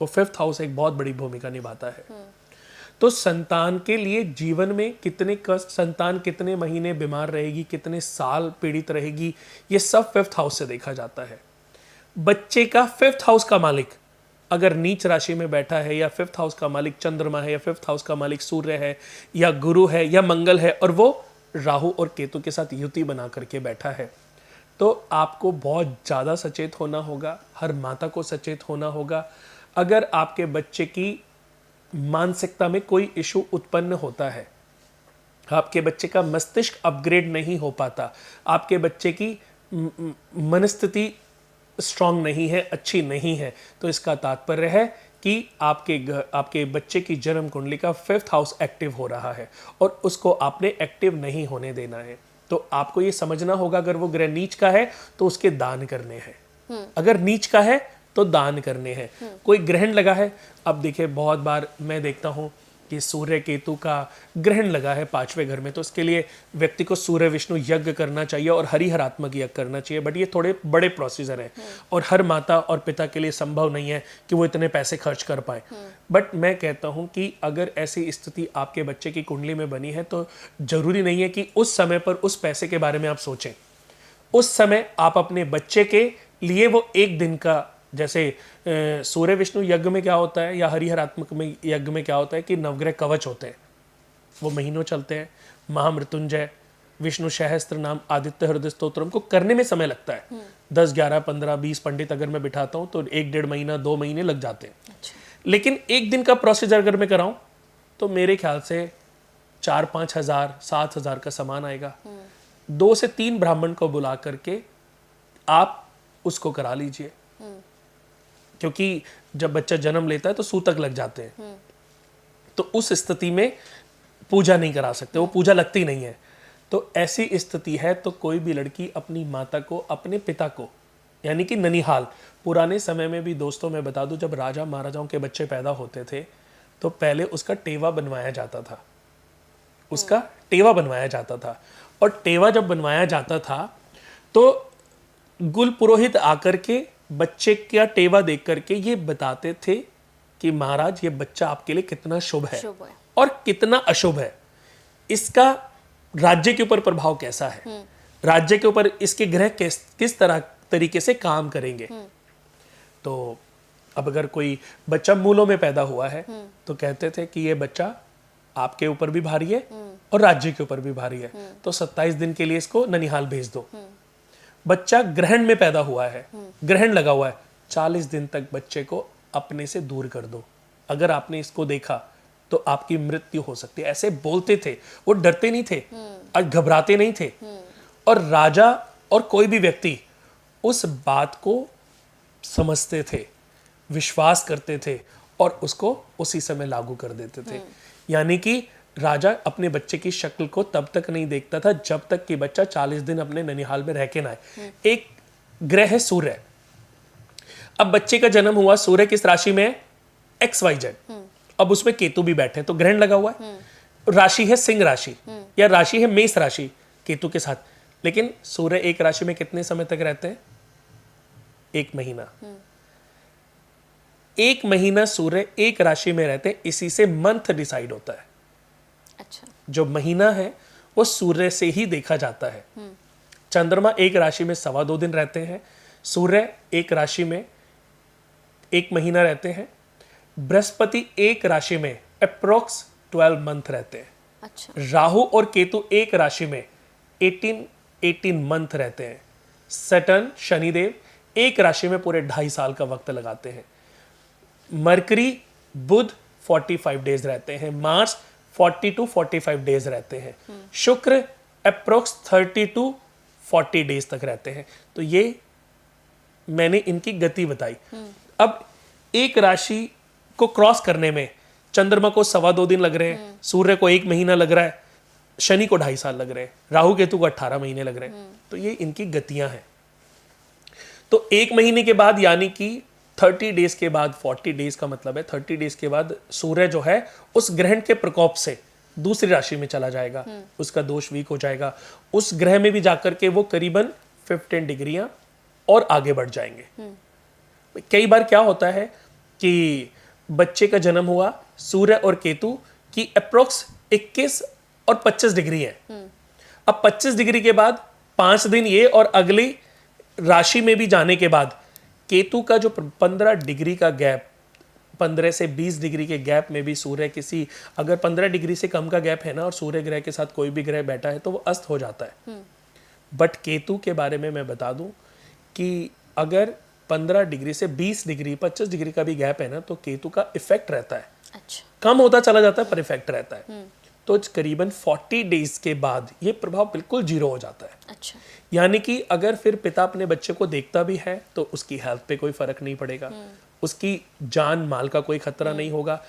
वो 5th house एक बहुत बड़ी भूमिका निभाता है। तो संतान के लिए जीवन में कितने कष्ट, संतान कितने महीने बीमार रहेगी, कितने साल पीड़ित रहेगी, ये सब 5th हाउस से देखा जाता है। बच्चे का 5th हाउस का मालिक अगर नीच राशि में बैठा है, या 5th हाउस का मालिक चंद्रमा है, या 5th हाउस का मालिक सूर्य है, या गुरु है, या मंगल है, और वो राहु और केतु के साथ युति बना करके बैठा है, तो आपको बहुत ज़्यादा सचेत होना होगा। हर माता को सचेत होना होगा। अगर आपके बच्चे की मानसिकता में कोई इशू उत्पन्न होता है, आपके बच्चे का मस्तिष्क अपग्रेड नहीं हो पाता, आपके बच्चे की मनस्थिति स्ट्रांग नहीं है, अच्छी नहीं है, तो इसका तात्पर्य है कि आपके बच्चे की जन्म कुंडली का 5th हाउस एक्टिव हो रहा है और उसको आपने एक्टिव नहीं होने देना है। तो आपको ये समझना होगा, अगर वो ग्रह नीच का है तो उसके दान करने हैं, अगर नीच का है तो दान करने हैं। कोई ग्रहण लगा है, अब देखिए बहुत बार मैं देखता हूँ कि सूर्य केतु का ग्रहण लगा है 5वें घर में, तो इसके लिए व्यक्ति को सूर्य विष्णु यज्ञ करना चाहिए और हरिहरात्मक यज्ञ करना चाहिए। बट ये थोड़े बड़े प्रोसीजर हैं और हर माता और पिता के लिए संभव नहीं है कि वो इतने पैसे खर्च कर पाए। बट मैं कहता हूँ कि अगर ऐसी स्थिति आपके बच्चे की कुंडली में बनी है तो जरूरी नहीं है कि उस समय पर उस पैसे के बारे में आप सोचें। उस समय आप अपने बच्चे के लिए वो एक दिन का, जैसे सूर्य विष्णु यज्ञ में क्या होता है या हरिहरात्मक में यज्ञ में क्या होता है कि नवग्रह कवच होते हैं, वो महीनों चलते हैं। महामृत्युंजय, विष्णु सहस्त्र नाम, आदित्य हृदय स्तोत्रम को करने में समय लगता है। 10, 11, 15, 20 पंडित अगर मैं बिठाता हूँ तो 1-1.5 महीना 2 महीने लग जाते हैं। अच्छा। लेकिन एक दिन का प्रोसीजर अगर मैं कराऊं तो मेरे ख्याल से 4-5 हज़ार 7 हज़ार का सामान आएगा। 2 से 3 ब्राह्मण को बुला करके आप उसको करा लीजिए, क्योंकि जब बच्चा जन्म लेता है तो सूतक लग जाते हैं, तो उस स्थिति में पूजा नहीं करा सकते, वो पूजा लगती नहीं है। तो ऐसी स्थिति है तो कोई भी लड़की अपनी माता को, अपने पिता को, यानी कि ननिहाल, पुराने समय में भी दोस्तों मैं बता दूं, जब राजा महाराजाओं के बच्चे पैदा होते थे तो पहले उसका टेवा बनवाया जाता था, उसका टेवा बनवाया जाता था। और टेवा जब बनवाया जाता था तो गुल पुरोहित आकर के बच्चे का टेवा देख करके ये बताते थे कि महाराज ये बच्चा आपके लिए कितना शुभ है और कितना अशुभ है, इसका राज्य के ऊपर प्रभाव कैसा है, राज्य के ऊपर इसके ग्रह किस तरीके से काम करेंगे। तो अब अगर कोई बच्चा मूलों में पैदा हुआ है तो कहते थे कि ये बच्चा आपके ऊपर भी भारी है और राज्य के ऊपर भी भारी है, तो 27 दिन के लिए इसको ननिहाल भेज दो। बच्चा ग्रहण में पैदा हुआ है, ग्रहण लगा हुआ है, 40 दिन तक बच्चे को अपने से दूर कर दो, अगर आपने इसको देखा तो आपकी मृत्यु हो सकती है। ऐसे बोलते थे, वो डरते नहीं थे और घबराते नहीं थे। और राजा और कोई भी व्यक्ति उस बात को समझते थे, विश्वास करते थे और उसको उसी समय लागू कर देते थे। यानी कि राजा अपने बच्चे की शक्ल को तब तक नहीं देखता था जब तक कि बच्चा 40 दिन अपने ननिहाल में रह के ना आए। एक ग्रह है सूर्य, अब बच्चे का जन्म हुआ, सूर्य किस राशि में है, XYZ, अब उसमें केतु भी बैठे हैं तो ग्रहण लगा हुआ है, राशि है सिंह राशि या राशि है मेष राशि केतु के साथ। लेकिन सूर्य एक राशि में कितने समय तक रहते हैं, 1 महीना। 1 महीना सूर्य एक राशि में रहते हैं, इसी से मंथ डिसाइड होता है। अच्छा। जो महीना है वो सूर्य से ही देखा जाता है। चंद्रमा एक राशि में 2.25 दिन रहते हैं, सूर्य एक राशि में 1 महीना रहते हैं, बृहस्पति एक राशि में अप्रोक्स 12 मंथ रहते हैं। अच्छा। राहु और केतु एक राशि में 18 मंथ रहते हैं। सैटर्न शनिदेव एक राशि में पूरे 2.5 साल का वक्त लगाते हैं। मरकरी बुध 45 डेज रहते हैं, मार्स 40 to 45 डेज रहते हैं, शुक्र अप्रोक्स 30 to 40 डेज तक रहते हैं। तो ये मैंने इनकी गति बताई। अब एक राशि को क्रॉस करने में चंद्रमा को 2.25 दिन लग रहे हैं, सूर्य को 1 महीना लग रहा है, शनि को 2.5 साल लग रहे हैं, राहु केतु को 18 महीने लग रहे हैं। तो ये इनकी गतियां हैं। तो 1 महीने के बाद यानी कि 30 डेज के बाद, 40 डेज का मतलब है 30 डेज के बाद सूर्य जो है उस ग्रहण के प्रकोप से दूसरी राशि में चला जाएगा, उसका दोष वीक हो जाएगा। उस ग्रह में भी जाकर के वो करीबन 15 डिग्रियां और आगे बढ़ जाएंगे। कई बार क्या होता है कि बच्चे का जन्म हुआ, सूर्य और केतु की अप्रोक्स 21 और 25 डिग्री है। अब 25 डिग्री के बाद 5 दिन ये और अगली राशि में भी जाने के बाद केतु का जो 15 डिग्री का गैप, 15 से 20 डिग्री के गैप में भी सूर्य किसी, अगर 15 डिग्री से कम का गैप है ना और सूर्य ग्रह के साथ कोई भी ग्रह बैठा है तो वो अस्त हो जाता है। बट केतु के बारे में मैं बता दूं कि अगर 15 डिग्री से 20 डिग्री 25 डिग्री का भी गैप है ना तो केतु का इफेक्ट रहता है। अच्छा। कम होता चला जाता है पर इफेक्ट रहता है। तो करीबन 40 डेज के बाद ये प्रभाव बिल्कुल जीरो हो जाता है। अच्छा। यानी कि अगर फिर पिता अपने बच्चे को देखता भी है तो उसकी हेल्थ पे कोई फर्क नहीं पड़ेगा, उसकी जान माल का कोई खतरा नहीं होगा,